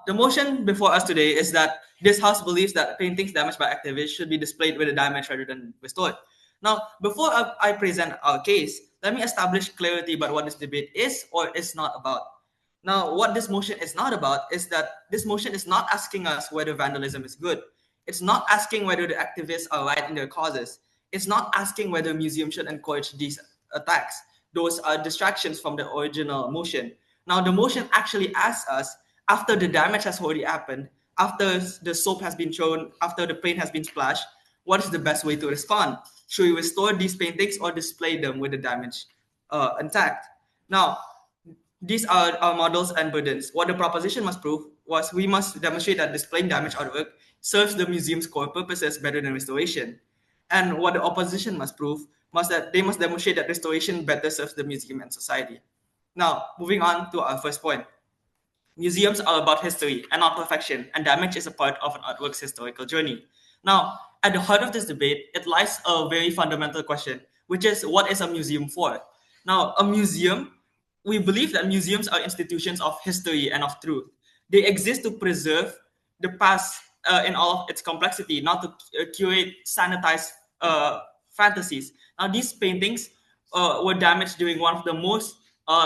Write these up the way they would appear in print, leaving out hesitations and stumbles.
The motion before us today is that this House believes that paintings damaged by activists should be displayed with the damage rather than restored. Now, before I present our case, let me establish clarity about what this debate is or is not about. Now, what this motion is not about is that this motion is not asking us whether vandalism is good. It's not asking whether the activists are right in their causes. It's not asking whether museums should encourage these attacks. Those are distractions from the original motion. Now, the motion actually asks us, after the damage has already happened, after the soap has been thrown, after the paint has been splashed, what is the best way to respond? Should we restore these paintings or display them with the damage intact? Now, these are our models and burdens. What the proposition must prove was we must demonstrate that displaying damaged artwork serves the museum's core purposes better than restoration. And what the opposition must prove must that they must demonstrate that restoration better serves the museum and society. Now, moving on to our first point. Museums are about history and not perfection, and damage is a part of an artwork's historical journey. Now, at the heart of this debate, it lies a very fundamental question, which is what is a museum for? Now, a museum, we believe that museums are institutions of history and of truth. They exist to preserve the past in all of its complexity, not to curate sanitized fantasies. Now, these paintings were damaged during one of the most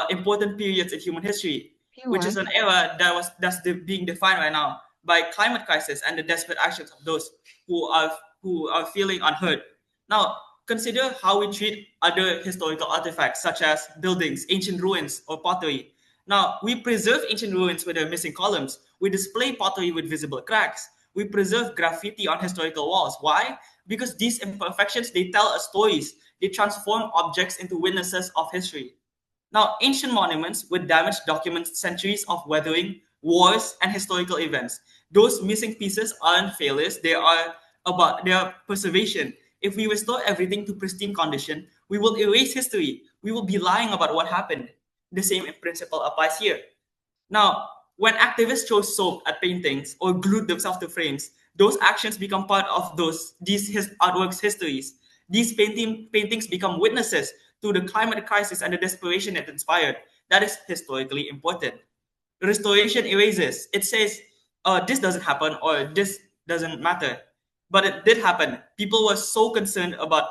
important periods in human history, which is an era that's being defined right now by climate crisis and the desperate actions of those who are feeling unheard. Now, consider how we treat other historical artifacts such as buildings, ancient ruins, or pottery. Now, we preserve ancient ruins with their missing columns. We display pottery with visible cracks. We preserve graffiti on historical walls. Why? Because these imperfections, they tell us stories. They transform objects into witnesses of history. Now, ancient monuments with damaged document centuries of weathering, wars, and historical events. Those missing pieces aren't failures, they are about their preservation. If we restore everything to pristine condition, we will erase history. We will be lying about what happened. The same principle applies here. Now, when activists throw soap at paintings or glued themselves to frames, those actions become part of these artworks' histories. These paintings become witnesses to the climate crisis and the desperation it inspired. That is historically important. Restoration erases. It says, this doesn't happen or this doesn't matter. But it did happen. People were so concerned about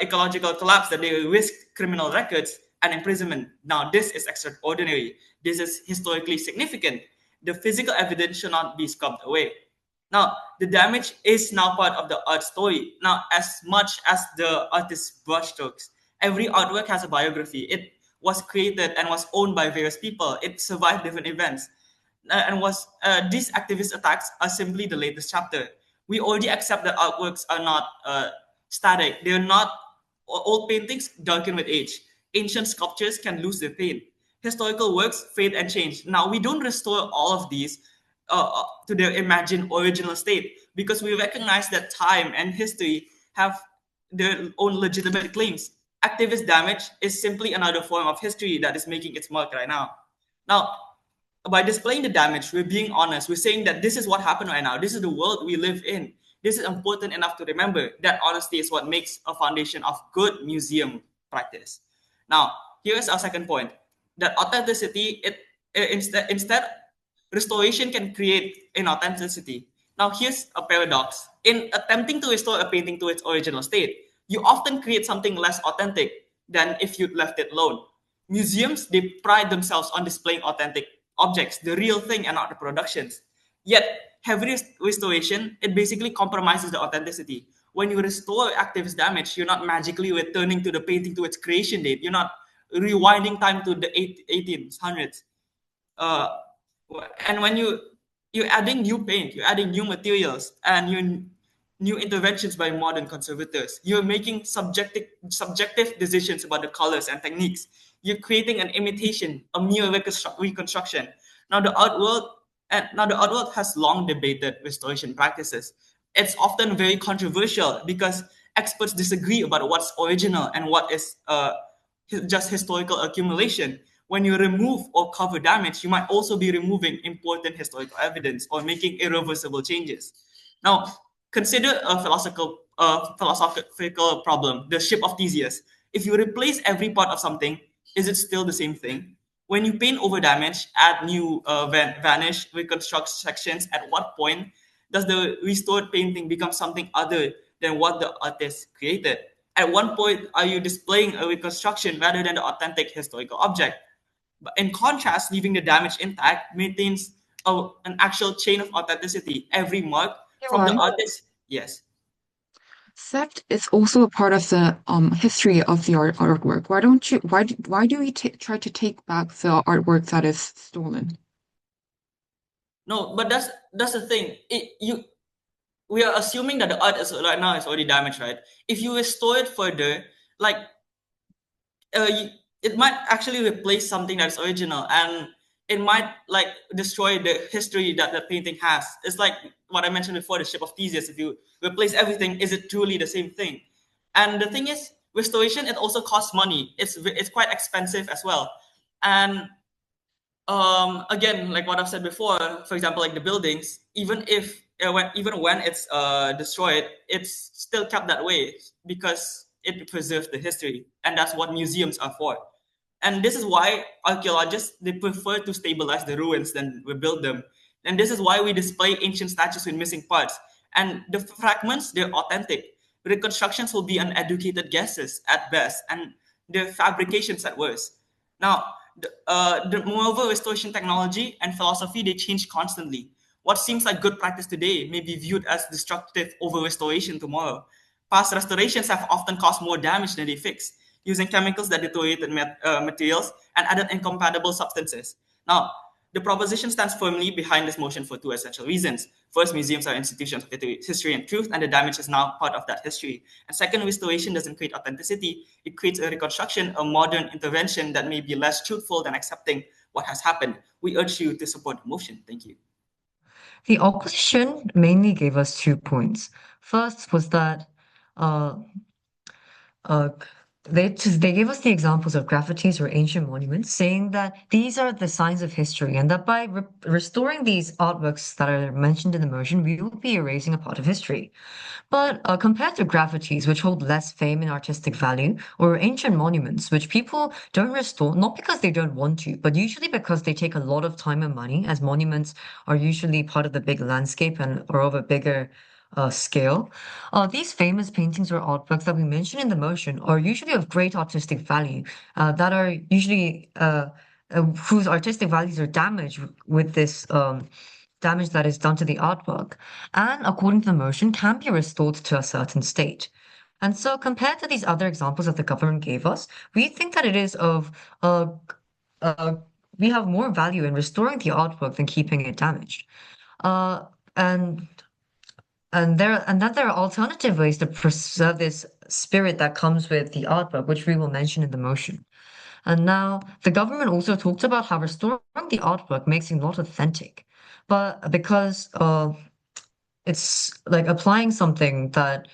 ecological collapse that they risked criminal records and imprisonment. Now, this is extraordinary. This is historically significant. The physical evidence should not be scrubbed away. Now, the damage is now part of the art story. Now, as much as the artist's brushstrokes, every artwork has a biography. It was created and was owned by various people. It survived different events. These activist attacks are simply the latest chapter. We already accept that artworks are not static. They're not old paintings darken with age. Ancient sculptures can lose their paint. Historical works fade and change. Now, we don't restore all of these to their imagined original state because we recognize that time and history have their own legitimate claims. Activist damage is simply another form of history that is making its mark right now. Now, by displaying the damage, we're being honest. We're saying that this is what happened right now. This is the world we live in. This is important enough to remember. That honesty is what makes a foundation of good museum practice. Now, here's our second point. That authenticity, instead, restoration can create inauthenticity. Now, here's a paradox. In attempting to restore a painting to its original state, you often create something less authentic than if you'd left it alone. Museums, they pride themselves on displaying authentic objects, the real thing and not the productions. Yet, heavy restoration, it basically compromises the authenticity. When you restore activist damage, you're not magically returning to the painting to its creation date. You're not rewinding time to the 1800s. And when you're adding new paint, you're adding new materials, and new interventions by modern conservators. You're making subjective decisions about the colors and techniques. You're creating an imitation, a mere reconstruction. Now the art world has long debated restoration practices. It's often very controversial because experts disagree about what's original and what is just historical accumulation. When you remove or cover damage, you might also be removing important historical evidence or making irreversible changes. Now, consider a philosophical problem, the ship of Theseus. If you replace every part of something, is it still the same thing? when you paint over damage, add new vanish, reconstruct sections, at what point does the restored painting become something other than what the artist created? At one point, are you displaying a reconstruction rather than the authentic historical object? But in contrast, leaving the damage intact maintains an actual chain of authenticity. Every mark from the Why? artist, yes. Theft is also a part of the history of the artwork. Why do we try to take back the artwork that is stolen? No, but that's the thing. We are assuming that the art is right now is already damaged, right? If you restore it further, like it might actually replace something that's original, and it might like destroy the history that the painting has. It's like what I mentioned before, the ship of Theseus. If you replace everything, is it truly the same thing? And the thing is, restoration, it also costs money. It's quite expensive as well. And again, like what I've said before, for example, like the buildings, even when it's destroyed, it's still kept that way because it preserves the history, and that's what museums are for. And this is why archaeologists, they prefer to stabilize the ruins than rebuild them. And this is why we display ancient statues with missing parts. And the fragments, they're authentic. Reconstructions will be uneducated guesses at best, and the fabrications at worst. Now, moreover, restoration technology and philosophy, they change constantly. What seems like good practice today may be viewed as destructive over restoration tomorrow. Past restorations have often caused more damage than they fix, using chemicals that deteriorated materials and added incompatible substances. Now, the proposition stands firmly behind this motion for two essential reasons. First, museums are institutions of history and truth, and the damage is now part of that history. And second, restoration doesn't create authenticity, it creates a reconstruction, a modern intervention that may be less truthful than accepting what has happened. We urge you to support the motion. Thank you. The opposition mainly gave us 2 points. First was that uh, uh, they gave us the examples of graffitis or ancient monuments, saying that these are the signs of history, and that by restoring these artworks that are mentioned in the motion, we will be erasing a part of history. But compared to graffitis, which hold less fame and artistic value, or ancient monuments, which people don't restore, not because they don't want to, but usually because they take a lot of time and money, as monuments are usually part of the big landscape and are of a bigger scale. These famous paintings or artworks that we mentioned in the motion are usually of great artistic value, that are usually whose artistic values are damaged with this damage that is done to the artwork, and according to the motion, can be restored to a certain state. And so, compared to these other examples that the government gave us, we think that it is of uh, we have more value in restoring the artwork than keeping it damaged. Uh, and and that there are alternative ways to preserve this spirit that comes with the artwork, which we will mention in the motion. And now the government also talked about how restoring the artwork makes it not authentic, but because it's like applying something that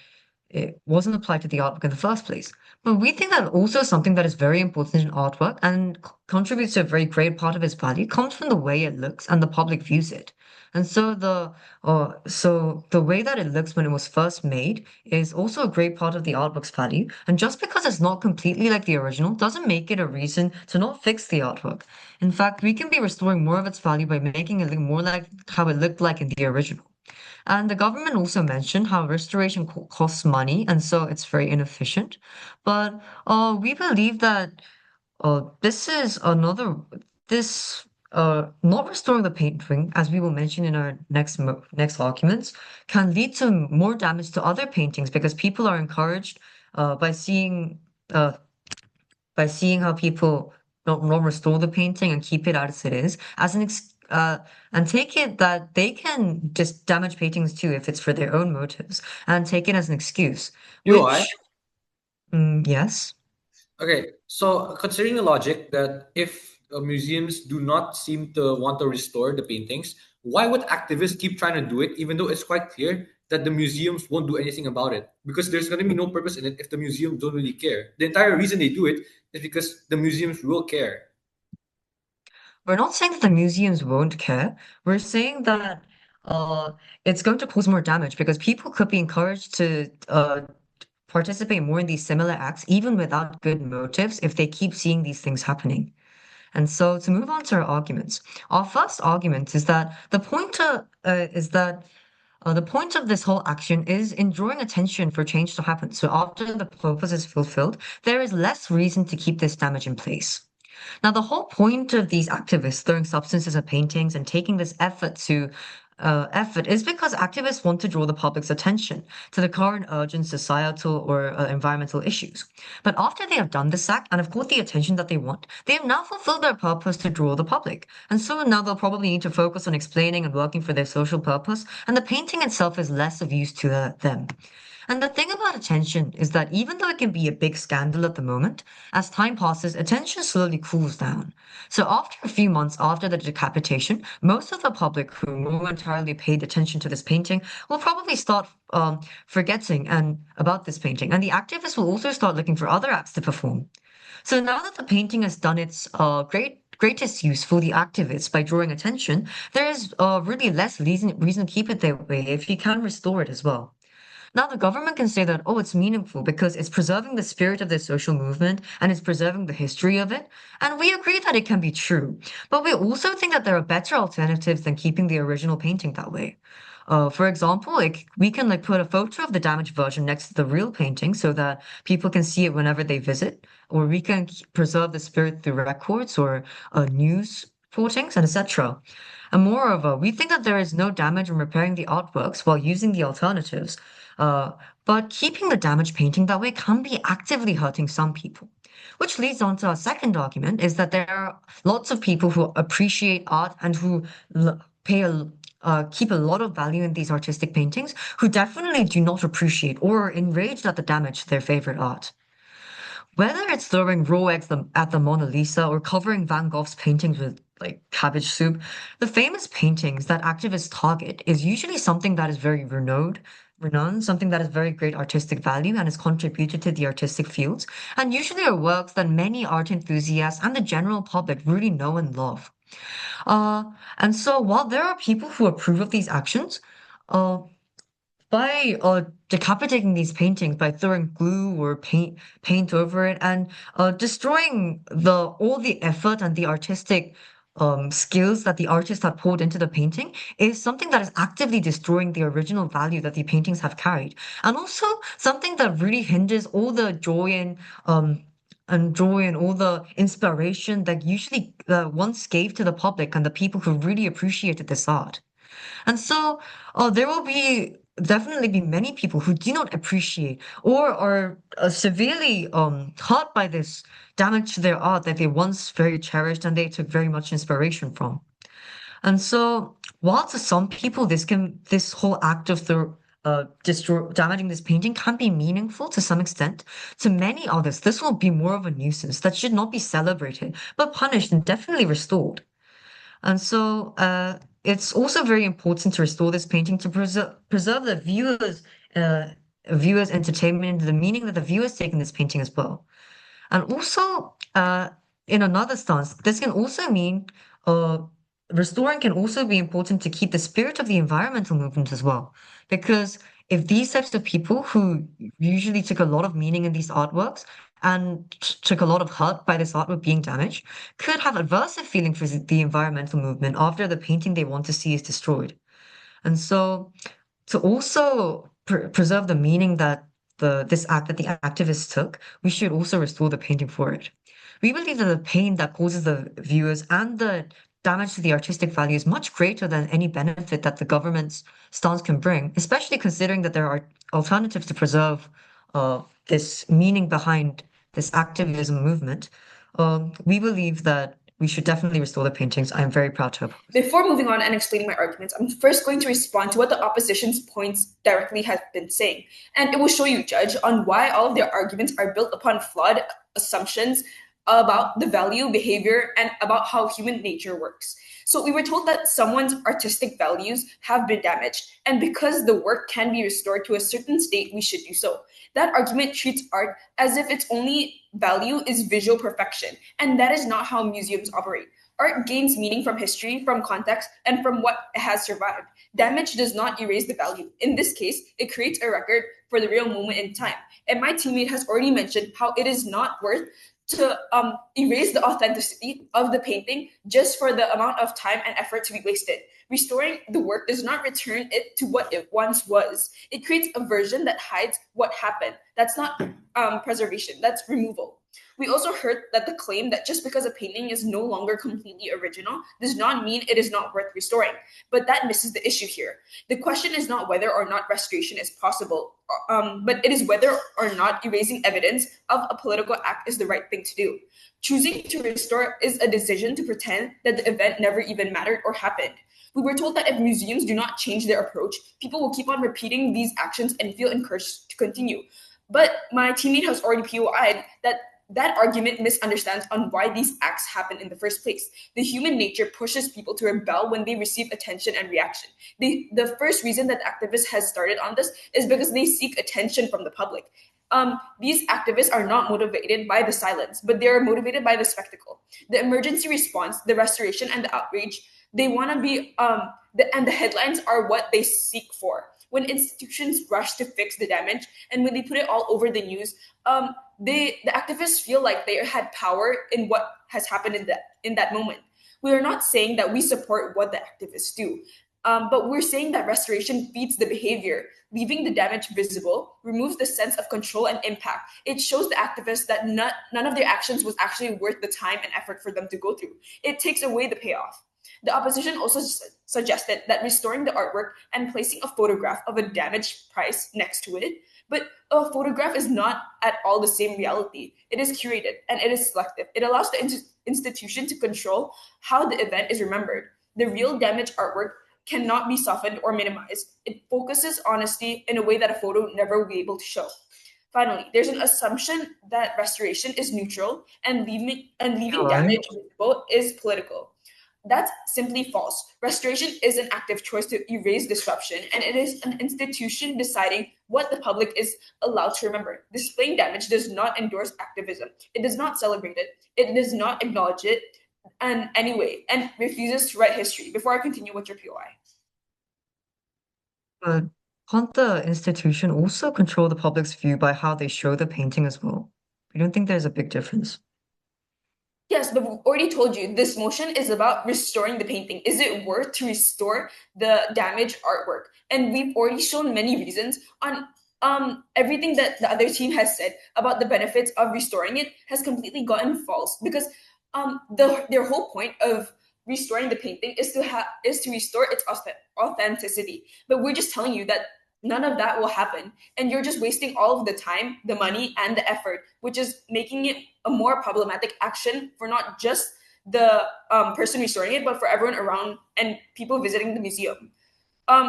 it wasn't applied to the artwork in the first place. But we think that also something that is very important in artwork and contributes to a very great part of its value comes from the way it looks and the public views it. And so the way that it looks when it was first made is also a great part of the artwork's value. And just because it's not completely like the original doesn't make it a reason to not fix the artwork. In fact, we can be restoring more of its value by making it look more like how it looked like in the original. And the government also mentioned how restoration costs money, and so it's very inefficient. But we believe that this is another this not restoring the painting, as we will mention in our next arguments, can lead to more damage to other paintings because people are encouraged by uh, seeing how people not restore the painting and keep it as it is, and take it that they can just damage paintings too if it's for their own motives, and take it as an excuse, You know why? which, yes. Okay, so considering the logic that if museums do not seem to want to restore the paintings, why would activists keep trying to do it, even though it's quite clear that the museums won't do anything about it? Because there's going to be no purpose in it if the museums don't really care. The entire reason they do it is because the museums will care. We're not saying that the museums won't care. We're saying that uh, it's going to cause more damage because people could be encouraged to participate more in these similar acts, even without good motives, if they keep seeing these things happening. And so to move on to our arguments, our first argument is that the point of this whole action is in drawing attention for change to happen. So after the purpose is fulfilled, there is less reason to keep this damage in place. Now, the whole point of these activists throwing substances at paintings and taking this effort is because activists want to draw the public's attention to the current urgent societal or environmental issues. But after they have done this act and have caught the attention that they want, they have now fulfilled their purpose to draw the public. And so now they'll probably need to focus on explaining and working for their social purpose, and the painting itself is less of use to them. And the thing about attention is that even though it can be a big scandal at the moment, as time passes, attention slowly cools down. So after a few months after the decapitation, most of the public who momentarily paid attention to this painting will probably start forgetting about this painting, and the activists will also start looking for other acts to perform. So now that the painting has done its greatest use for the activists by drawing attention, there is really less reason to keep it that way if you can restore it as well. Now, the government can say that, oh, it's meaningful because it's preserving the spirit of the social movement and it's preserving the history of it. And we agree that it can be true. But we also think that there are better alternatives than keeping the original painting that way. For example, we can put a photo of the damaged version next to the real painting so that people can see it whenever they visit, or we can preserve the spirit through records or news reportings and etc. And moreover, we think that there is no damage in repairing the artworks while using the alternatives. But keeping the damaged painting that way can be actively hurting some people. Which leads on to our second argument is that there are lots of people who appreciate art and who keep a lot of value in these artistic paintings who definitely do not appreciate or are enraged at the damage to their favorite art. Whether it's throwing raw eggs at the Mona Lisa or covering Van Gogh's paintings with cabbage soup, the famous paintings that activists target is usually something that is very renowned, something that has very great artistic value and has contributed to the artistic fields, and usually are works that many art enthusiasts and the general public really know and love. And so while there are people who approve of these actions, uh, by decapitating these paintings, by throwing glue or paint over it, and destroying all the effort and the artistic skills that the artist had poured into the painting, is something that is actively destroying the original value that the paintings have carried, and also something that really hinders all the joy and all the inspiration that usually once gave to the public and the people who really appreciated this art. And so there will definitely be many people who do not appreciate or are severely hurt by this damage to their art that they once very cherished and they took very much inspiration from. And so while to some people this whole act of damaging this painting can be meaningful to some extent, to many others this will be more of a nuisance that should not be celebrated but punished and definitely restored. And so it's also very important to restore this painting to preserve the viewers' entertainment, the meaning that the viewers take in this painting as well. And also, in another stance, this can also mean restoring can also be important to keep the spirit of the environmental movement as well. Because if these types of people who usually took a lot of meaning in these artworks and took a lot of hurt by this artwork being damaged, could have aversive feeling for the environmental movement after the painting they want to see is destroyed. And so to also preserve the meaning that this act that the activists took, we should also restore the painting for it. We believe that the pain that causes the viewers and the damage to the artistic value is much greater than any benefit that the government's stance can bring, especially considering that there are alternatives to preserve this meaning behind this activism movement. We believe that we should definitely restore the paintings. I am very proud to oppose. Before moving on and explaining my arguments, I'm first going to respond to what the opposition's points directly have been saying. And it will show you, Judge, on why all of their arguments are built upon flawed assumptions about the value, behavior, and about how human nature works. So we were told that someone's artistic values have been damaged, and because the work can be restored to a certain state, we should do so. That argument treats art as if its only value is visual perfection, and that is not how museums operate. Art gains meaning from history, from context, and from what has survived. Damage does not erase the value. In this case, it creates a record for the real moment in time. And my teammate has already mentioned how it is not worth to erase the authenticity of the painting just for the amount of time and effort to be wasted. Restoring the work does not return it to what it once was. It creates a version that hides what happened. That's not preservation, that's removal. We also heard that the claim that just because a painting is no longer completely original does not mean it is not worth restoring. But that misses the issue here. The question is not whether or not restoration is possible, but it is whether or not erasing evidence of a political act is the right thing to do. Choosing to restore is a decision to pretend that the event never even mattered or happened. We were told that if museums do not change their approach, people will keep on repeating these actions and feel encouraged to continue. But my teammate has already POI'd that argument misunderstands on why these acts happen in the first place. The human nature pushes people to rebel when they receive attention and reaction. The first reason that activists has started on this is because they seek attention from the public. These activists are not motivated by the silence, but they are motivated by the spectacle. The emergency response, the restoration, and the outrage, they want to be, and the headlines are what they seek for. When institutions rush to fix the damage and when they put it all over the news, the activists feel like they had power in what has happened in that moment. We are not saying that we support what the activists do, but we're saying that restoration feeds the behavior. Leaving the damage visible removes the sense of control and impact. It shows the activists that none of their actions was actually worth the time and effort for them to go through. It takes away the payoff. The opposition also suggested that restoring the artwork and placing a photograph of a damaged prize next to it, but a photograph is not at all the same reality. It is curated and it is selective. It allows the institution to control how the event is remembered. The real damaged artwork cannot be softened or minimized. It focuses honesty in a way that a photo never will be able to show. Finally, there's an assumption that restoration is neutral and leaving damage visible is political. That's simply false. Restoration is an active choice to erase disruption, and it is an institution deciding what the public is allowed to remember. Displaying damage does not endorse activism. It does not celebrate it. It does not acknowledge it in any way, and refuses to write history. Before I continue with your POI. But can't the institution also control the public's view by how they show the painting as well? I don't think there's a big difference. Yes, but we've already told you this motion is about restoring the painting. Is it worth to restore the damaged artwork? And we've already shown many reasons on everything that the other team has said about the benefits of restoring it has completely gotten false, because their whole point of restoring the painting is to restore its authenticity. But we're just telling you that none of that will happen, and you're just wasting all of the time, the money, and the effort, which is making it a more problematic action for not just the person restoring it, but for everyone around and people visiting the museum.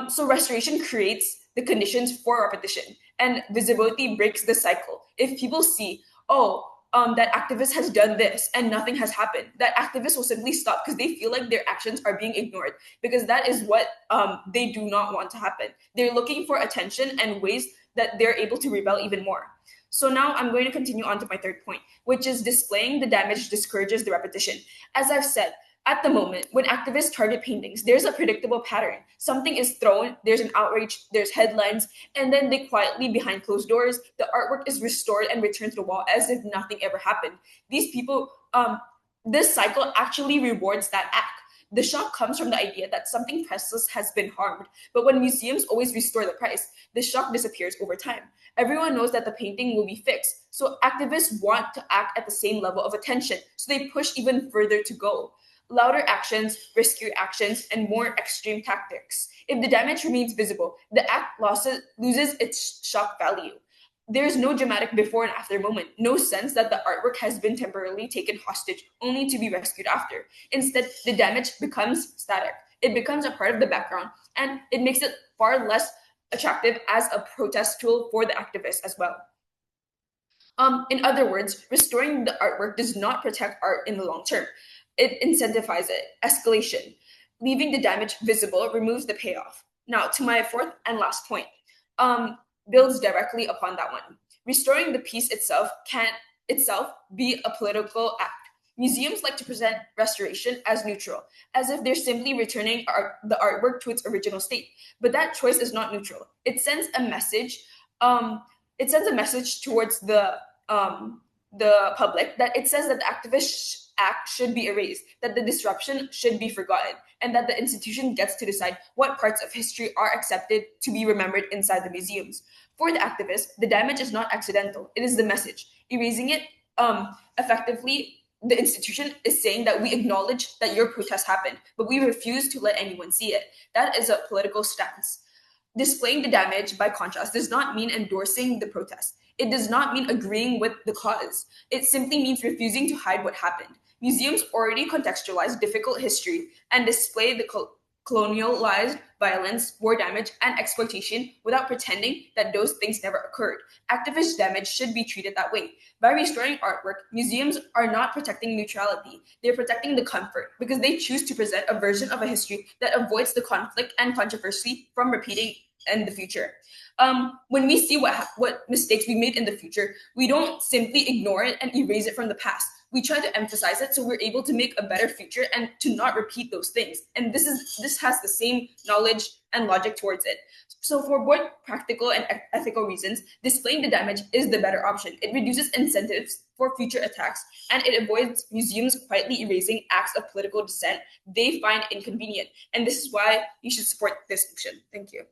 So restoration creates the conditions for repetition, and visibility breaks the cycle. If people see, that activist has done this and nothing has happened, that activist will simply stop because they feel like their actions are being ignored, because that is what they do not want to happen. They're looking for attention and ways that they're able to rebel even more. So now I'm going to continue on to my third point, which is displaying the damage discourages the repetition. As I've said, at the moment, when activists target paintings, there's a predictable pattern. Something is thrown, there's an outrage, there's headlines, and then they quietly, behind closed doors, the artwork is restored and returned to the wall as if nothing ever happened. These people, this cycle actually rewards that act. The shock comes from the idea that something priceless has been harmed. But when museums always restore the price, the shock disappears over time. Everyone knows that the painting will be fixed. So activists want to act at the same level of attention. So they push even further to go. Louder actions, riskier actions, and more extreme tactics. If the damage remains visible, the act loses its shock value. There's no dramatic before and after moment, no sense that the artwork has been temporarily taken hostage, only to be rescued after. Instead, the damage becomes static. It becomes a part of the background, and it makes it far less attractive as a protest tool for the activists as well. In other words, restoring the artwork does not protect art in the long term. It incentivizes it, escalation. Leaving the damage visible removes the payoff. Now, to my fourth and last point, builds directly upon that one. Restoring the piece itself can itself be a political act. Museums like to present restoration as neutral, as if they're simply returning the artwork to its original state. But that choice is not neutral. It sends a message. It sends a message towards the the public that it says that the activist act should be erased, that the disruption should be forgotten, and that the institution gets to decide what parts of history are accepted to be remembered inside the museums. For the activists, the damage is not accidental, it is the message. Erasing it effectively, the institution is saying that we acknowledge that your protest happened, but we refuse to let anyone see it. That is a political stance. Displaying the damage, by contrast, does not mean endorsing the protest. It does not mean agreeing with the cause. It simply means refusing to hide what happened. Museums already contextualize difficult history and display the colonialized violence, war damage, and exploitation without pretending that those things never occurred. Activist damage should be treated that way. By restoring artwork, museums are not protecting neutrality. They're protecting the comfort because they choose to present a version of a history that avoids the conflict and controversy from repeating in the future. When we see what mistakes we made in the future, we don't simply ignore it and erase it from the past. We try to emphasize it so we're able to make a better future and to not repeat those things. And this has the same knowledge and logic towards it. So for both practical and ethical reasons, displaying the damage is the better option. It reduces incentives for future attacks, and it avoids museums quietly erasing acts of political dissent they find inconvenient. And this is why you should support this motion. Thank you.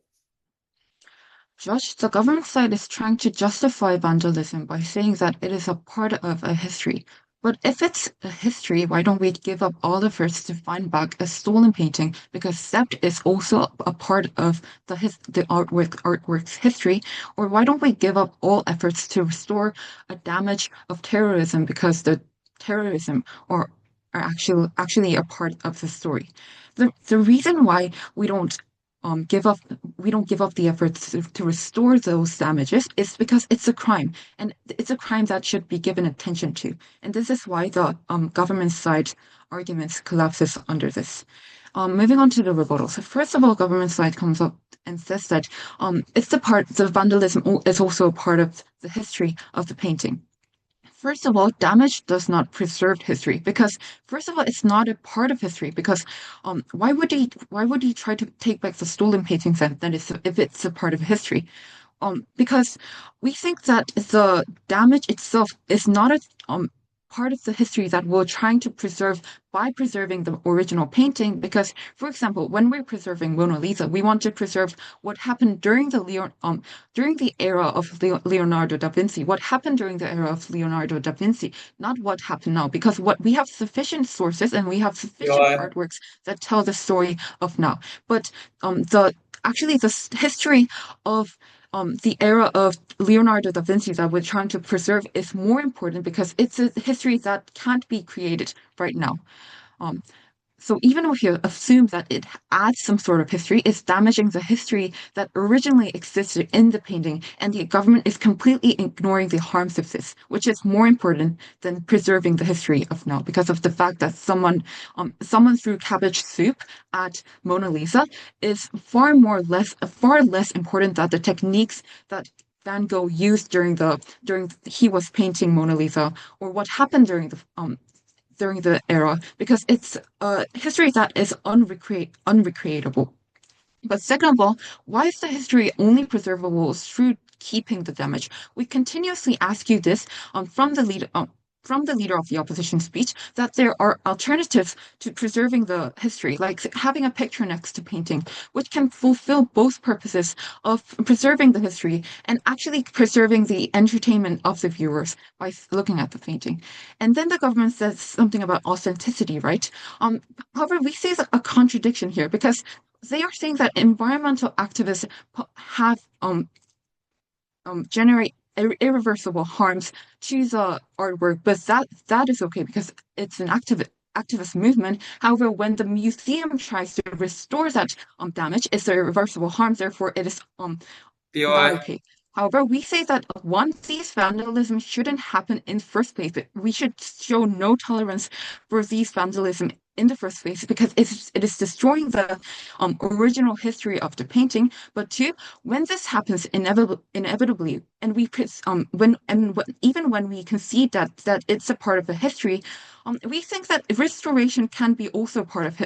Judge, the government side is trying to justify vandalism by saying that it is a part of a history. But if it's a history, why don't we give up all efforts to find back a stolen painting? Because theft is also a part of the artwork's history. Or why don't we give up all efforts to restore a damage of terrorism because the terrorism are actually a part of the story? The reason why we don't give up the efforts to restore those damages is because it's a crime, and it's a crime that should be given attention to. And this is why the government side arguments collapses under this. Moving on to the rebuttal. So first of all, government side comes up and says that the vandalism is also a part of the history of the painting. First of all, damage does not preserve history because, first of all, it's not a part of history. Because, why would he try to take back the stolen paintings if it's a part of history? Because we think that the damage itself is not a part of the history that we're trying to preserve by preserving the original painting. Because, for example, when we're preserving Mona Lisa, we want to preserve what happened during the era of Leonardo da Vinci. What happened during the era of Leonardo da Vinci, not what happened now. Because we have sufficient sources and we have sufficient artworks that tell the story of now. But the history of the era of Leonardo da Vinci that we're trying to preserve is more important because it's a history that can't be created right now. So even if you assume that it adds some sort of history, it's damaging the history that originally existed in the painting, and the government is completely ignoring the harms of this, which is more important than preserving the history of now, because of the fact that someone threw cabbage soup at Mona Lisa is far less important than the techniques that Van Gogh used during he was painting Mona Lisa, or what happened during the era, because it's a history that is unrecreatable. But second of all, why is the history only preservable through keeping the damage? We continuously ask you this from the leader of the opposition speech, that there are alternatives to preserving the history, like having a picture next to painting, which can fulfill both purposes of preserving the history and actually preserving the entertainment of the viewers by looking at the painting. And then the government says something about authenticity, right? However, we see a contradiction here, because they are saying that environmental activists have generate irreversible harms to the artwork, but that is okay because it's an activist movement. However, when the museum tries to restore that damage, it's irreversible harms, therefore it is not okay. However, we say that these vandalism shouldn't happen in the first place. We should show no tolerance for these vandalism in the first place, because it is destroying the original history of the painting. But two, when this happens inevitably, and even when we concede that it's a part of the history, we think that restoration can be also part of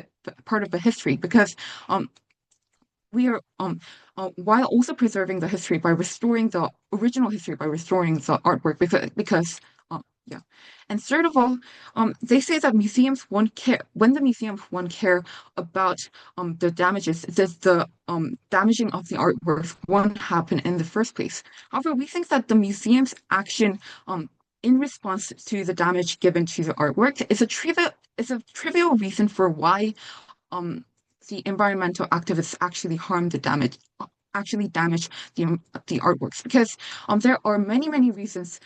the history, because we are while also preserving the history by restoring the original history, by restoring the artwork, because Yeah. And third of all, they say that museums won't care when the museums won't care about the damages, the damaging of the artworks won't happen in the first place. However, we think that the museum's action in response to the damage given to the artwork is a trivial reason for why the environmental activists actually damage the artworks, because there are many reasons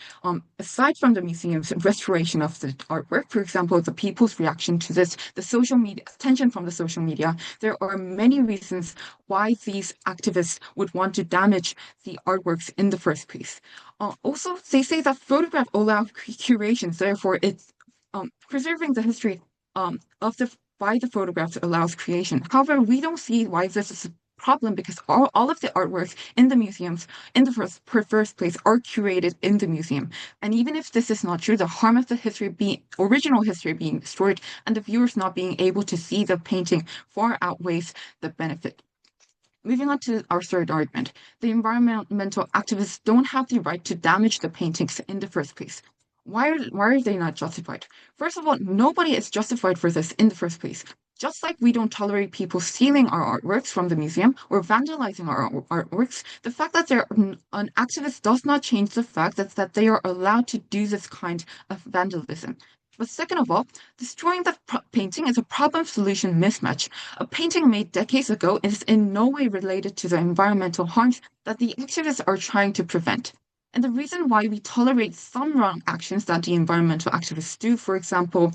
aside from the museum's restoration of the artwork. For example, the people's reaction to this, the social media attention from the social media. There are many reasons why these activists would want to damage the artworks in the first place. Also, they say that photographs allow curations, therefore it's preserving the history of the by the photographs allows creation. However, we don't see why this is a problem, because all of the artworks in the museums in the first place are curated in the museum. And even if this is not true, the harm of the original history being destroyed and the viewers not being able to see the painting far outweighs the benefit. Moving on to our third argument, the environmental activists don't have the right to damage the paintings in the first place. Why are they not justified? First of all, nobody is justified for this in the first place. Just like we don't tolerate people stealing our artworks from the museum or vandalizing our artworks, the fact that they're an activist does not change the fact that they are allowed to do this kind of vandalism. But second of all, destroying the painting is a problem-solution mismatch. A painting made decades ago is in no way related to the environmental harms that the activists are trying to prevent. And the reason why we tolerate some wrong actions that the environmental activists do, for example,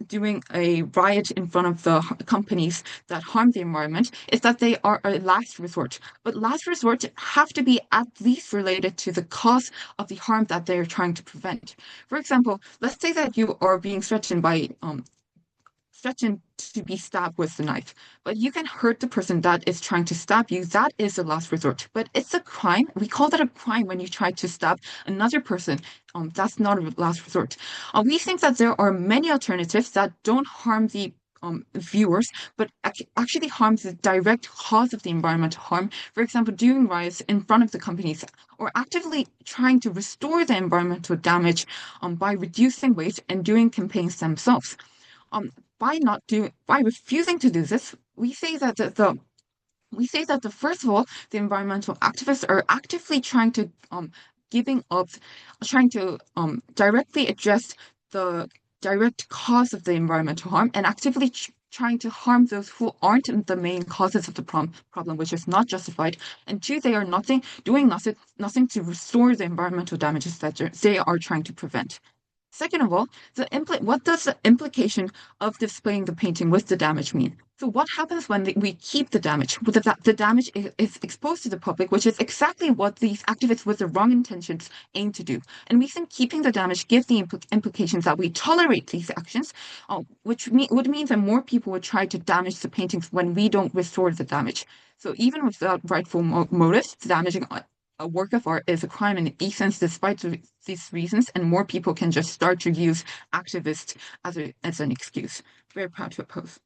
doing a riot in front of the companies that harm the environment, is that they are a last resort. But last resort have to be at least related to the cause of the harm that they are trying to prevent. For example, let's say that you are being threatened to be stabbed with the knife, but you can hurt the person that is trying to stab you. That is the last resort, but it's a crime. We call that a crime when you try to stab another person. That's not a last resort. We think that there are many alternatives that don't harm the viewers, but actually harms the direct cause of the environmental harm. For example, doing riots in front of the companies, or actively trying to restore the environmental damage by reducing waste and doing campaigns themselves. By refusing to do this, we say that first of all, the environmental activists are actively trying to directly address the direct cause of the environmental harm and actively trying to harm those who aren't the main causes of the problem, which is not justified. And two, they are doing nothing to restore the environmental damages that they are trying to prevent. Second of all, what does the implication of displaying the painting with the damage mean? So what happens when we keep the damage? The damage is exposed to the public, which is exactly what these activists with the wrong intentions aim to do. And we think keeping the damage gives the implications that we tolerate these actions, which would mean that more people would try to damage the paintings when we don't restore the damage. So even without rightful motives, damaging a work of art is a crime in essence, despite these reasons, and more people can just start to use activists as an excuse. Very proud to oppose.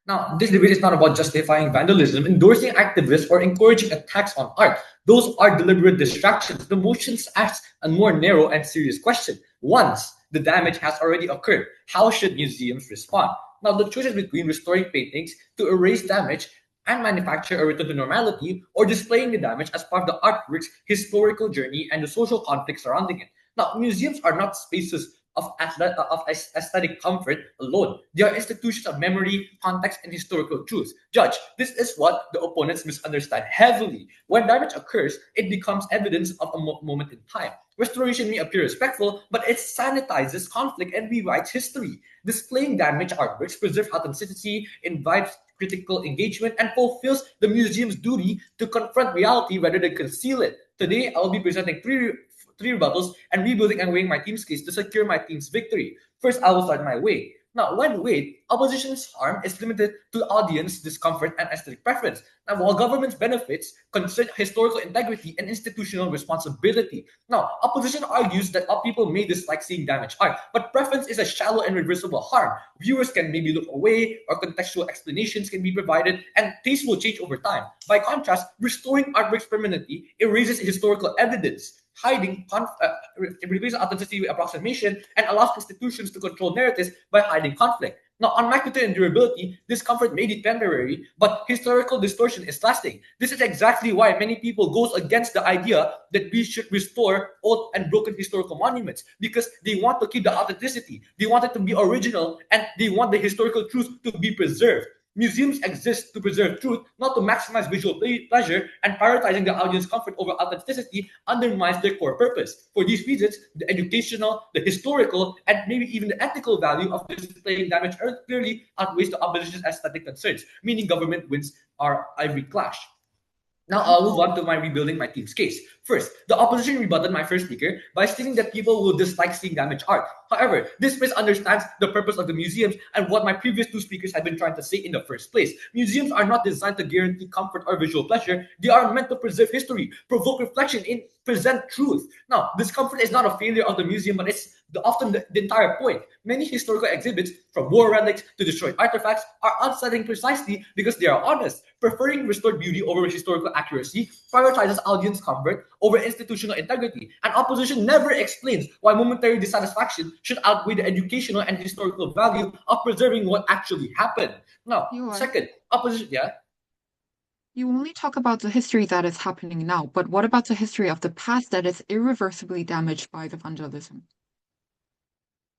Now, this debate is not about justifying vandalism, endorsing activists, or encouraging attacks on art. Those are deliberate distractions. The motions ask a more narrow and serious question. Once the damage has already occurred, how should museums respond? Now, the choice is between restoring paintings to erase damage and manufacture a return to normality, or displaying the damage as part of the artwork's historical journey and the social conflict surrounding it. Now, museums are not spaces of aesthetic comfort alone. They are institutions of memory, context, and historical truth. Judge, this is what the opponents misunderstand heavily. When damage occurs, it becomes evidence of a moment in time. Restoration may appear respectful, but it sanitizes conflict and rewrites history. Displaying damaged artworks preserves authenticity, invites critical engagement, and fulfills the museum's duty to confront reality rather than conceal it. Today, I'll be presenting three rebuttals and rebuilding and weighing my team's case to secure my team's victory. First, I will start my weigh. Now, when weighed, opposition's harm is limited to audience discomfort and aesthetic preference. Now, while government's benefits concern historical integrity and institutional responsibility. Now, opposition argues that people may dislike seeing damaged art, but preference is a shallow and reversible harm. Viewers can maybe look away, or contextual explanations can be provided, and taste will change over time. By contrast, restoring artworks permanently erases historical evidence. replaces authenticity with approximation, and allows institutions to control narratives by hiding conflict. Now, unlike magnitude and durability, discomfort may be temporary, but historical distortion is lasting. This is exactly why many people goes against the idea that we should restore old and broken historical monuments, because they want to keep the authenticity, they want it to be original, and they want the historical truth to be preserved. Museums exist to preserve truth, not to maximize visual pleasure, and prioritizing the audience comfort over authenticity undermines their core purpose. For these reasons, the educational, the historical, and maybe even the ethical value of displaying damage clearly outweighs the opposition's aesthetic concerns, meaning government wins our every clash. Now I'll move on to my rebuilding my team's case. First, the opposition rebutted my first speaker by stating that people will dislike seeing damaged art. However, this misunderstands the purpose of the museums and what my previous two speakers had been trying to say in the first place. Museums are not designed to guarantee comfort or visual pleasure. They are meant to preserve history, provoke reflection, and present truth. Now, discomfort is not a failure of the museum, but it's often the entire point. Many historical exhibits, from war relics to destroyed artifacts, are unsettling precisely because they are honest. Preferring restored beauty over historical accuracy prioritizes audience comfort over institutional integrity. And opposition never explains why momentary dissatisfaction should outweigh the educational and historical value of preserving what actually happened. Now, second, opposition, yeah? You only talk about the history that is happening now, but what about the history of the past that is irreversibly damaged by the vandalism?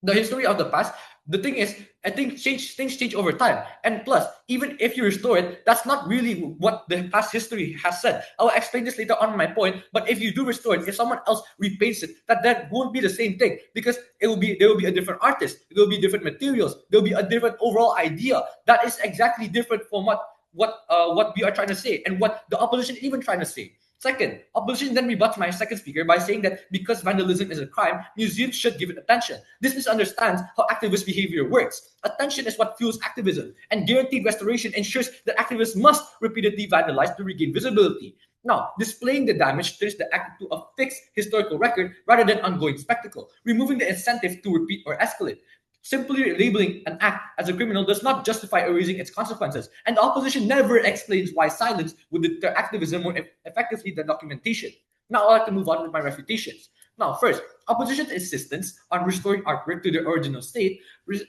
The history of the past, the thing is, I think things change over time. And plus, even if you restore it, that's not really what the past history has said. I'll explain this later on in my point, but if you do restore it, if someone else repaints it, that won't be the same thing, because there will be a different artist, there will be different materials, there will be a different overall idea. That is exactly different from what we are trying to say and what the opposition is even trying to say. Second, opposition then rebuts my second speaker by saying that because vandalism is a crime, museums should give it attention. This misunderstands how activist behavior works. Attention is what fuels activism, and guaranteed restoration ensures that activists must repeatedly vandalize to regain visibility. Now, displaying the damage turns the act into a fixed historical record rather than ongoing spectacle, removing the incentive to repeat or escalate. Simply labeling an act as a criminal does not justify erasing its consequences, and the opposition never explains why silence would deter activism more effectively than documentation. Now I'd like to move on with my refutations. Now, first, opposition's insistence on restoring artwork to their original state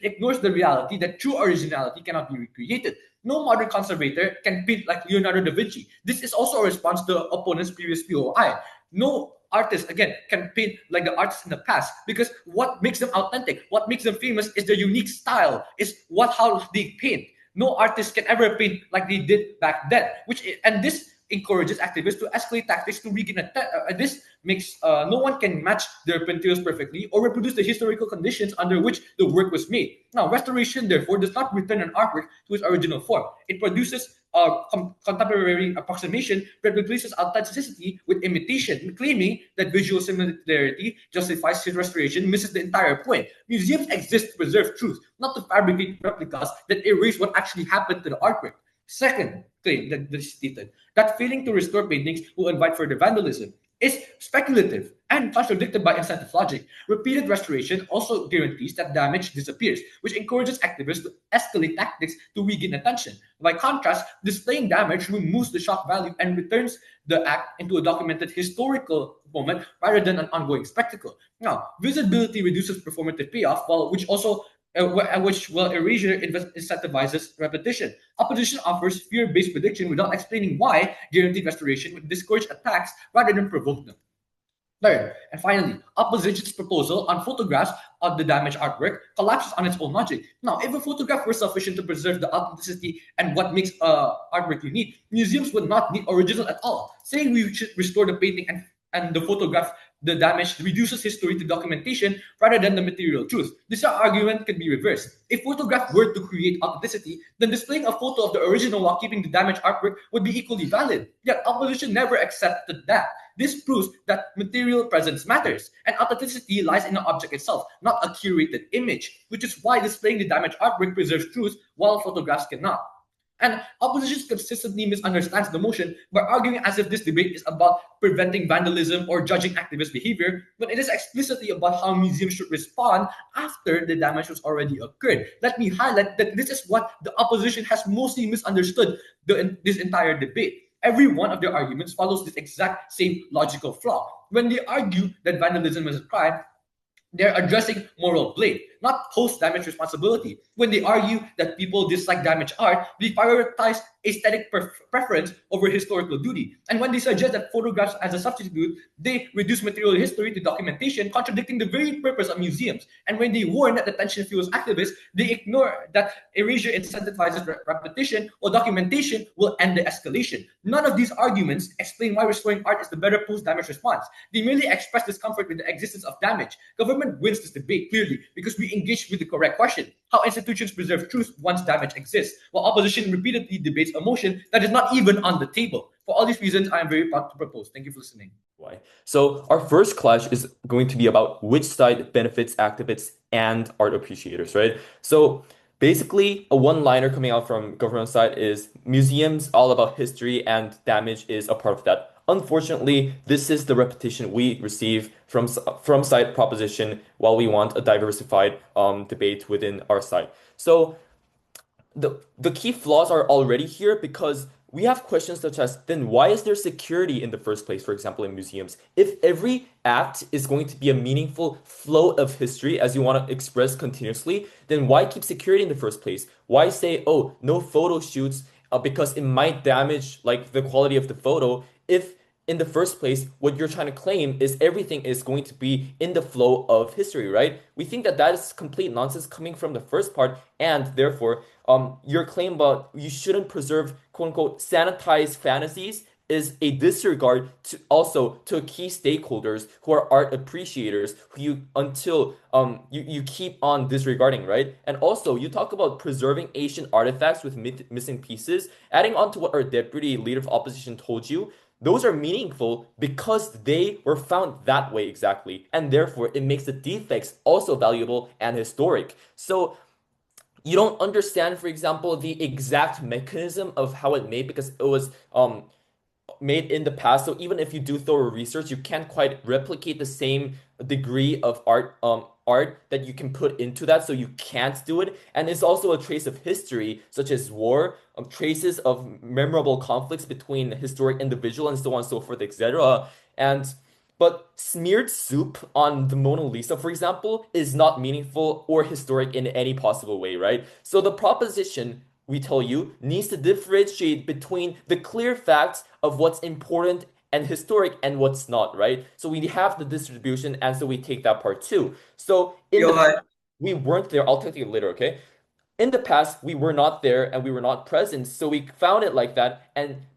ignores the reality that true originality cannot be recreated. No modern conservator can paint like Leonardo da Vinci. This is also a response to opponent's previous POI. No artist, again, can paint like the artists in the past, because what makes them authentic, what makes them famous is their unique style, is how they paint. No artist can ever paint like they did back then, and this encourages activists to escalate tactics to regain this makes no one can match their materials perfectly or reproduce the historical conditions under which the work was made. Now, restoration, therefore, does not return an artwork to its original form. It produces contemporary approximation that replaces authenticity with imitation, claiming that visual similarity justifies his restoration misses the entire point. Museums exist to preserve truth, not to fabricate replicas that erase what actually happened to the artwork. Second claim that is stated, that failing to restore paintings will invite further vandalism, is speculative and contradicted by incentive logic. Repeated restoration also guarantees that damage disappears, which encourages activists to escalate tactics to regain attention. By contrast, displaying damage removes the shock value and returns the act into a documented historical moment rather than an ongoing spectacle. Now, visibility reduces performative payoff, which erasure incentivizes repetition. Opposition offers fear-based prediction without explaining why guaranteed restoration would discourage attacks rather than provoke them. Third, and finally, opposition's proposal on photographs of the damaged artwork collapses on its own logic. Now, if a photograph were sufficient to preserve the authenticity and what makes artwork unique, museums would not need original at all. Saying we should restore the painting and the photograph, the damage reduces history to documentation rather than the material truth. This argument can be reversed. If photograph were to create authenticity, then displaying a photo of the original while keeping the damaged artwork would be equally valid. Yet opposition never accepted that. This proves that material presence matters, and authenticity lies in the object itself, not a curated image, which is why displaying the damaged artwork preserves truth while photographs cannot. And opposition consistently misunderstands the motion by arguing as if this debate is about preventing vandalism or judging activist behavior, when it is explicitly about how museums should respond after the damage has already occurred. Let me highlight that this is what the opposition has mostly misunderstood this entire debate. Every one of their arguments follows this exact same logical flaw. When they argue that vandalism is a crime, they're addressing moral blame, not post-damage responsibility. When they argue that people dislike damaged art, they prioritize aesthetic preference over historical duty. And when they suggest that photographs as a substitute, they reduce material history to documentation, contradicting the very purpose of museums. And when they warn that attention fuels activists, they ignore that erasure incentivizes repetition, or documentation will end the escalation. None of these arguments explain why restoring art is the better post-damage response. They merely express discomfort with the existence of damage. Government wins this debate clearly because we engage with the correct question: how institutions preserve truth once damage exists, while opposition repeatedly debates a motion that is not even on the table. For all these reasons, I am very proud to propose. Thank you for listening. Why? So our first clash is going to be about which side benefits activists and art appreciators, right? So basically, a one-liner coming out from government side is museums all about history and damage is a part of that. Unfortunately, this is the repetition we receive from side proposition while we want a diversified debate within our side. So the key flaws are already here because we have questions such as, then why is there security in the first place, for example, in museums? If every act is going to be a meaningful flow of history as you want to express continuously, then why keep security in the first place? Why say, oh, no photo shoots because it might damage like the quality of the photo if in the first place, what you're trying to claim is everything is going to be in the flow of history, right? We think that that is complete nonsense coming from the first part, and therefore, your claim about you shouldn't preserve quote-unquote sanitized fantasies is a disregard to key stakeholders who are art appreciators who you keep on disregarding, right? And also you talk about preserving ancient artifacts with missing pieces, adding on to what our deputy leader of opposition told you. Those are meaningful because they were found that way exactly, and therefore it makes the defects also valuable and historic. So you don't understand, for example, the exact mechanism of how it made because it was made in the past. So even if you do thorough research, you can't quite replicate the same degree of art that you can put into that, so you can't do it. And it's also a trace of history, such as war, traces of memorable conflicts between historic individual and so on and so forth, etc. But smeared soup on the Mona Lisa, for example, is not meaningful or historic in any possible way, right? So the proposition, we tell you, needs to differentiate between the clear facts of what's important and historic and what's not, right? So we have the distribution, and so we take that part too. So we weren't there. I'll tell you later, okay? In the past, we were not there and we were not present, so we found it like that.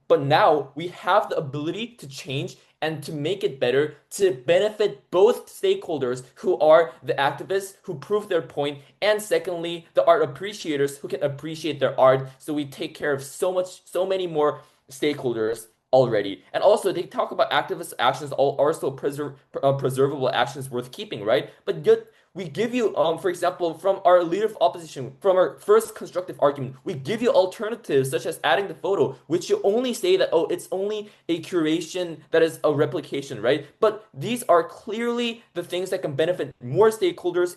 But now we have the ability to change and to make it better to benefit both stakeholders who are the activists who prove their point, and secondly, the art appreciators who can appreciate their art. So we take care of so many more stakeholders already. And also they talk about activist actions are still preservable actions worth keeping, right? But yet we give you, for example, from our leader of opposition, from our first constructive argument, we give you alternatives such as adding the photo, which you only say that, oh, it's only a curation that is a replication, right? But these are clearly the things that can benefit more stakeholders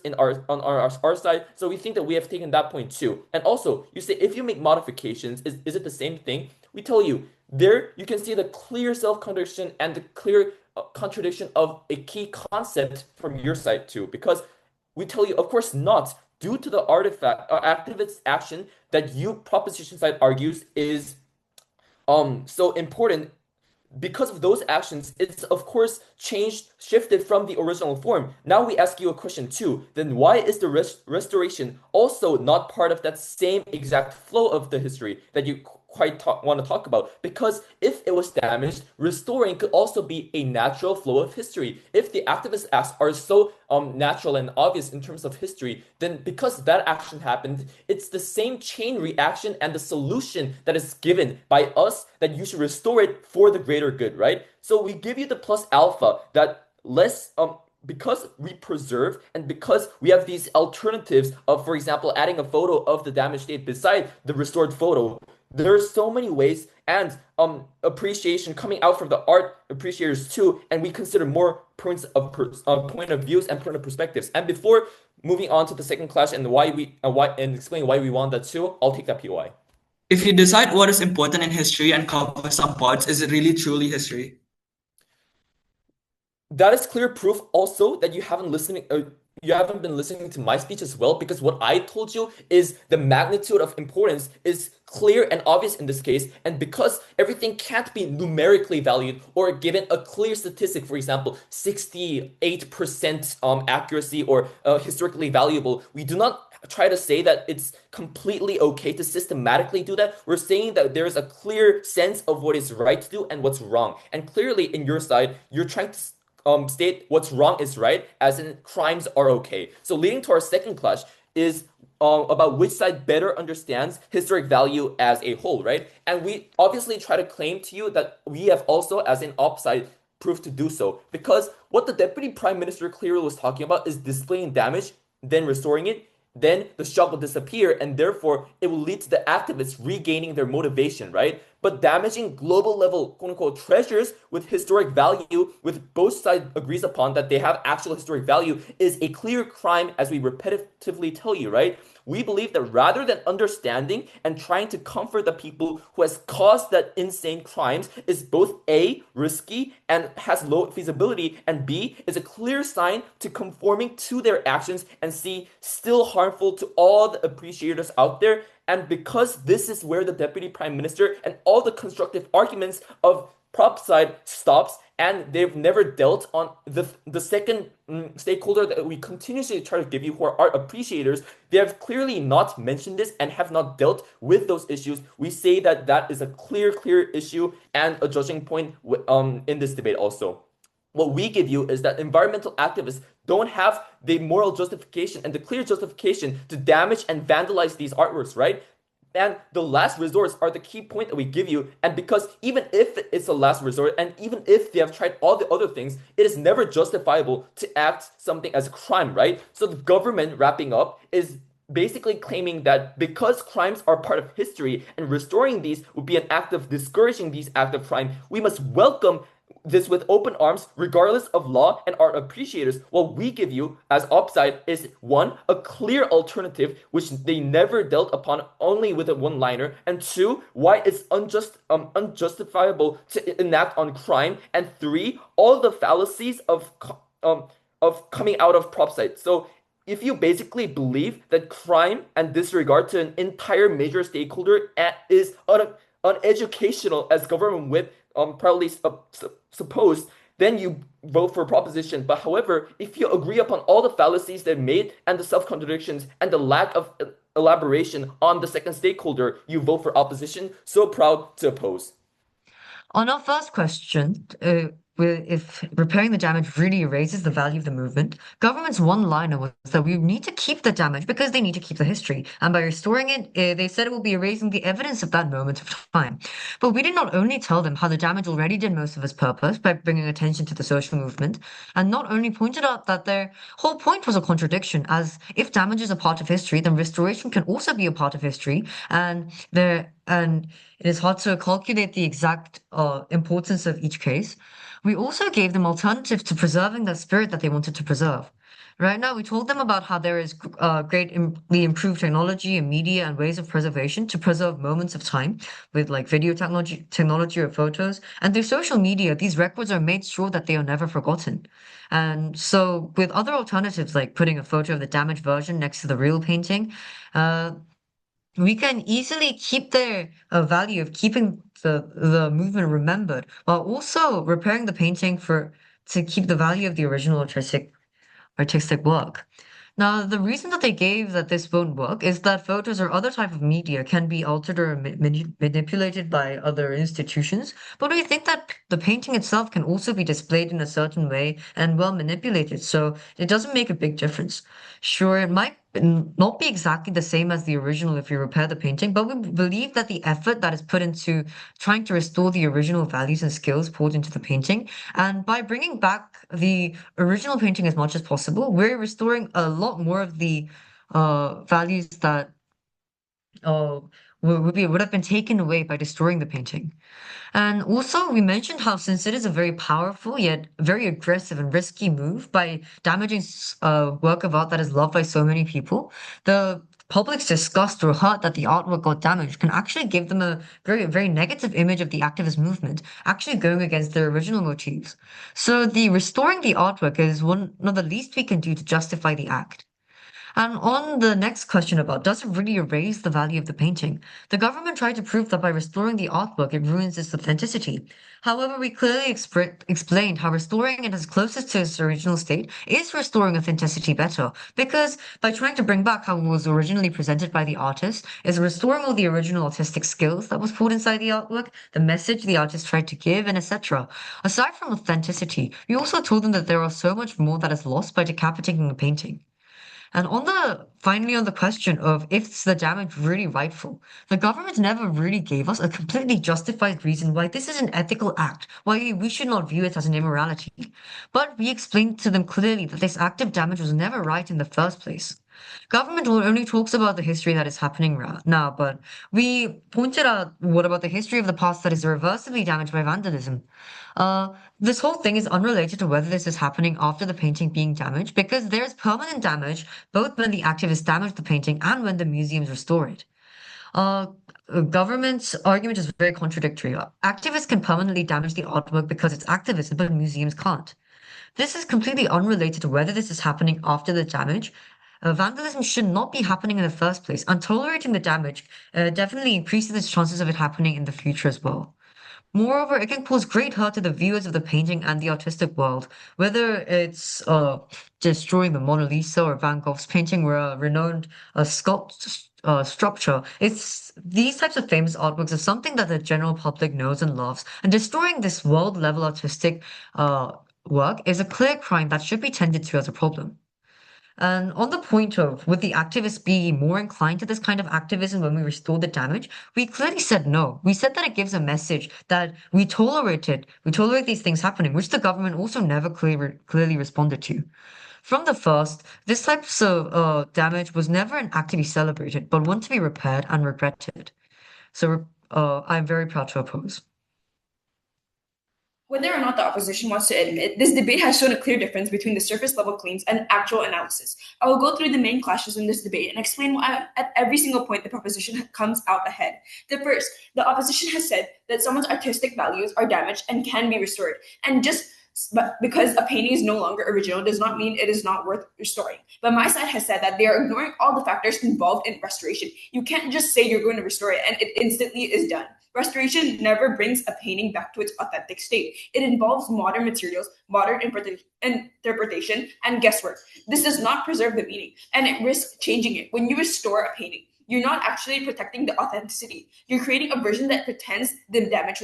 on our side. So we think that we have taken that point too. And also, you say if you make modifications, is it the same thing? We tell you, there you can see the clear self-contradiction and the clear contradiction of a key concept from your side too, because we tell you, of course not, due to the activist action that you proposition side argues is so important. Because of those actions, it's of course shifted from the original form. Now we ask you a question too. Then why is the restoration also not part of that same exact flow of the history that you quite want to talk about? Because if it was damaged, restoring could also be a natural flow of history. If the activist acts are so natural and obvious in terms of history, then because that action happened, it's the same chain reaction and the solution that is given by us that you should restore it for the greater good, right? So we give you the plus alpha that less because we preserve and because we have these alternatives of, for example, adding a photo of the damaged state beside the restored photo. There's so many ways and appreciation coming out from the art appreciators too, and we consider more points of point of views and point of perspectives. And before moving on to the second clash and explain why we want that too, I'll take that POI. If you decide what is important in history and cover some parts, is it really truly history? That is clear proof also that you haven't been listening to my speech as well, because what I told you is the magnitude of importance is clear and obvious in this case, and because everything can't be numerically valued or given a clear statistic, for example, 68% accuracy or historically valuable, we do not try to say that it's completely okay to systematically do that. We're saying that there is a clear sense of what is right to do and what's wrong. And clearly, in your side, you're trying to state what's wrong is right, as in crimes are okay. So leading to our second clash is about which side better understands historic value as a whole, right? And we obviously try to claim to you that we have also, as an op side, proof to do so, because what the Deputy Prime Minister clearly was talking about is displaying damage, then restoring it, then the shock will disappear, and therefore it will lead to the activists regaining their motivation, right? But damaging global level quote unquote treasures with historic value, with both sides agrees upon that they have actual historic value, is a clear crime, as we repetitively tell you, right? We believe that rather than understanding and trying to comfort the people who has caused that insane crimes is both A, risky and has low feasibility, and B, is a clear sign to conforming to their actions, and C, still harmful to all the appreciators out there. And because this is where the Deputy Prime Minister and all the constructive arguments of prop side stops, and they've never dealt on the second stakeholder that we continuously try to give you, who are art appreciators. They have clearly not mentioned this and have not dealt with those issues. We say that that is a clear issue and a judging point in this debate also. What we give you is that environmental activists don't have the moral justification and the clear justification to damage and vandalize these artworks, right? And the last resorts are the key point that we give you. And because even if it's a last resort, and even if they have tried all the other things, it is never justifiable to act something as a crime, right? So the government, wrapping up, is basically claiming that because crimes are part of history and restoring these would be an act of discouraging these acts of crime, we must welcome this with open arms, regardless of law and art appreciators. What we give you as upside is one, a clear alternative, which they never dealt upon only with a one-liner, and two, why it's unjustifiable to enact on crime, and three, all the fallacies of coming out of prop site. So if you basically believe that crime and disregard to an entire major stakeholder is uneducational, as government whip probably supposed, then you vote for proposition. But however, if you agree upon all the fallacies they've made and the self-contradictions and the lack of elaboration on the second stakeholder, you vote for opposition. So proud to oppose. On our first question, if repairing the damage really erases the value of the movement, government's one-liner was that we need to keep the damage because they need to keep the history. And by restoring it, they said it will be erasing the evidence of that moment of time. But we did not only tell them how the damage already did most of its purpose by bringing attention to the social movement, and not only pointed out that their whole point was a contradiction, as if damage is a part of history, then restoration can also be a part of history, and it is hard to calculate the exact importance of each case. We also gave them alternatives to preserving that spirit that they wanted to preserve. Right now, we told them about how there is greatly improved technology and media and ways of preservation to preserve moments of time with like video technology or photos. And through social media, these records are made sure that they are never forgotten. And so with other alternatives, like putting a photo of the damaged version next to the real painting, we can easily keep their value of keeping the movement remembered while also repairing the painting to keep the value of the original artistic work. Now, the reason that they gave that this won't work is that photos or other type of media can be altered or manipulated by other institutions, but we think that the painting itself can also be displayed in a certain way and well manipulated, so it doesn't make a big difference. Sure, it might not be exactly the same as the original if you repair the painting, but we believe that the effort that is put into trying to restore the original values and skills poured into the painting, and by bringing back the original painting as much as possible, we're restoring a lot more of the values that would have been taken away by destroying the painting. And also, we mentioned how since it is a very powerful yet very aggressive and risky move by damaging a work of art that is loved by so many people, the public's disgust or hurt that the artwork got damaged can actually give them a very negative image of the activist movement, actually going against their original motifs. So the restoring the artwork is one of the least we can do to justify the act. And on the next question about does it really erase the value of the painting, the government tried to prove that by restoring the artwork, it ruins its authenticity. However, we clearly explained how restoring it as closest to its original state is restoring authenticity better, because by trying to bring back how it was originally presented by the artist, is restoring all the original artistic skills that was put inside the artwork, the message the artist tried to give, and etc. Aside from authenticity, we also told them that there are so much more that is lost by decapitating a painting. And finally on the question of if the damage really rightful, the government never really gave us a completely justified reason why this is an ethical act, why we should not view it as an immorality. But we explained to them clearly that this act of damage was never right in the first place. Government only talks about the history that is happening now, but we pointed out what about the history of the past that is irreversibly damaged by vandalism. This whole thing is unrelated to whether this is happening after the painting being damaged, because there is permanent damage both when the activists damage the painting and when the museums restore it. Uh, Government's argument is very contradictory. Activists can permanently damage the artwork because it's activism, but museums can't. This is completely unrelated to whether this is happening after the damage. Vandalism should not be happening in the first place, and tolerating the damage definitely increases its chances of it happening in the future as well. Moreover, it can cause great hurt to the viewers of the painting and the artistic world, whether it's destroying the Mona Lisa or Van Gogh's painting or a renowned sculpture. It's these types of famous artworks are something that the general public knows and loves, and destroying this world-level artistic work is a clear crime that should be tended to as a problem. And on the point of would the activists be more inclined to this kind of activism when we restore the damage, we clearly said no. We said that it gives a message that we tolerate these things happening, which the government also never clearly responded to. From the first, this type of damage was never an act to be celebrated, but one to be repaired and regretted. So I'm very proud to oppose. Whether or not the opposition wants to admit, this debate has shown a clear difference between the surface level claims and actual analysis. I will go through the main clashes in this debate and explain why at every single point the proposition comes out ahead. The opposition has said that someone's artistic values are damaged and can be restored. And just because a painting is no longer original does not mean it is not worth restoring. But my side has said that they are ignoring all the factors involved in restoration. You can't just say you're going to restore it and it instantly is done. Restoration never brings a painting back to its authentic state. It involves modern materials, modern interpretation, and guesswork. This does not preserve the meaning, and it risks changing it. When you restore a painting, you're not actually protecting the authenticity. You're creating a version that pretends the damage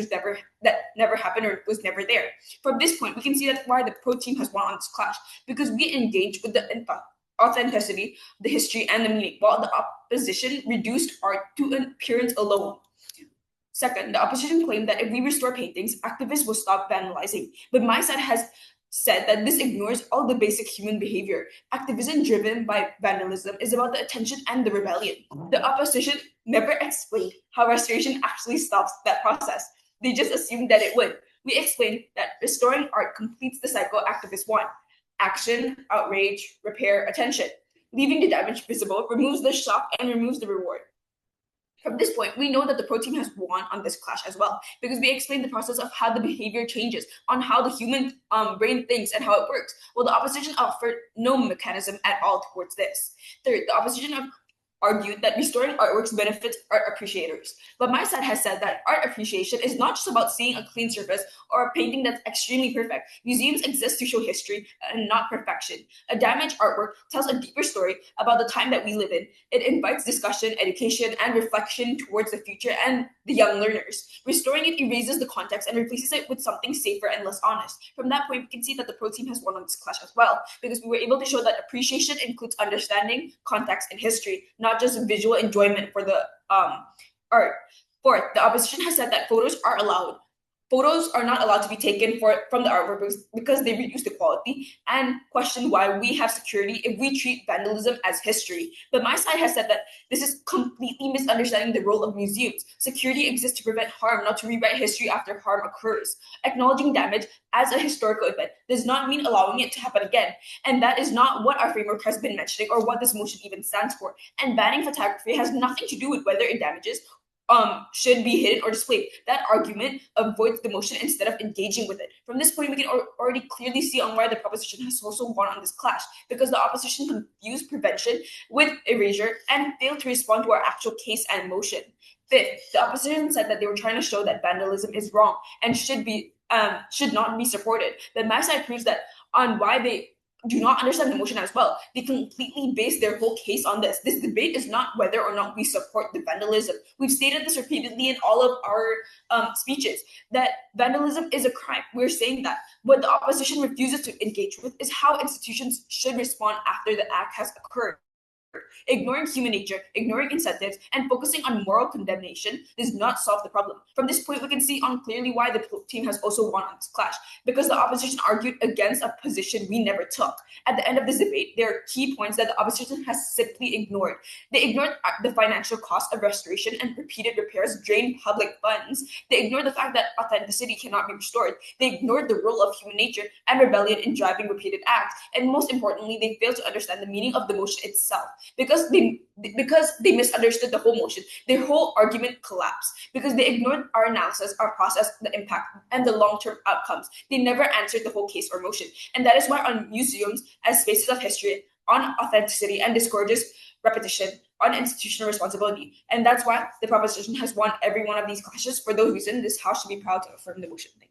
never happened or was never there. From this point, we can see that's why the pro team has won on this clash, because we engage with the authenticity, the history, and the meaning, while the opposition reduced art to an appearance alone. Second, the opposition claimed that if we restore paintings, activists will stop vandalizing. But my side has said that this ignores all the basic human behavior. Activism driven by vandalism is about the attention and the rebellion. The opposition never explained how restoration actually stops that process. They just assumed that it would. We explained that restoring art completes the cycle activists want: action, outrage, repair, attention. Leaving the damage visible removes the shock and removes the reward. From this point, we know that the pro team has won on this clash as well, because we explained the process of how the behavior changes, on how the human brain thinks and how it works, while the opposition offered no mechanism at all towards this. Third, the opposition argued that restoring artworks benefits art appreciators. But my side has said that art appreciation is not just about seeing a clean surface or a painting that's extremely perfect. Museums exist to show history and not perfection. A damaged artwork tells a deeper story about the time that we live in. It invites discussion, education, and reflection towards the future and the young learners. Restoring it erases the context and replaces it with something safer and less honest. From that point, we can see that the pro team has won on this clash as well, because we were able to show that appreciation includes understanding, context, and history, not just visual enjoyment for the art. Fourth, the opposition has said that photos are allowed. photos are not allowed to be taken from the artwork because they reduce the quality, and question why we have security if we treat vandalism as history. But my side has said that this is completely misunderstanding the role of museums. Security exists to prevent harm, not to rewrite history after harm occurs. Acknowledging damage as a historical event does not mean allowing it to happen again. And that is not what our framework has been mentioning or what this motion even stands for. And banning photography has nothing to do with whether it damages should be hidden or displayed. That argument avoids the motion instead of engaging with it. From this point, we can already clearly see on why the proposition has also won on this clash, because the opposition confused prevention with erasure and failed to respond to our actual case and motion. Fifth, the opposition said that they were trying to show that vandalism is wrong and should not be supported. But my side proves that on why they do not understand the motion as well. They completely base their whole case on this. This debate is not whether or not we support the vandalism. We've stated this repeatedly in all of our speeches, that vandalism is a crime. We're saying that. What the opposition refuses to engage with is how institutions should respond after the act has occurred. Ignoring human nature, ignoring incentives, and focusing on moral condemnation does not solve the problem. From this point, we can see clearly why the team has also won on this clash, because the opposition argued against a position we never took. At the end of this debate, there are key points that the opposition has simply ignored. They ignored the financial cost of restoration and repeated repairs drain public funds. They ignored the fact that authenticity cannot be restored. They ignored the role of human nature and rebellion in driving repeated acts. And most importantly, they failed to understand the meaning of the motion itself. Because they misunderstood the whole motion, their whole argument collapsed. Because they ignored our analysis, our process, the impact, and the long-term outcomes. They never answered the whole case or motion. And that is why on museums as spaces of history, on authenticity, and discourages repetition, on institutional responsibility. And that's why the proposition has won every one of these clashes. For those reasons, this House should be proud to affirm the motion. Thank you.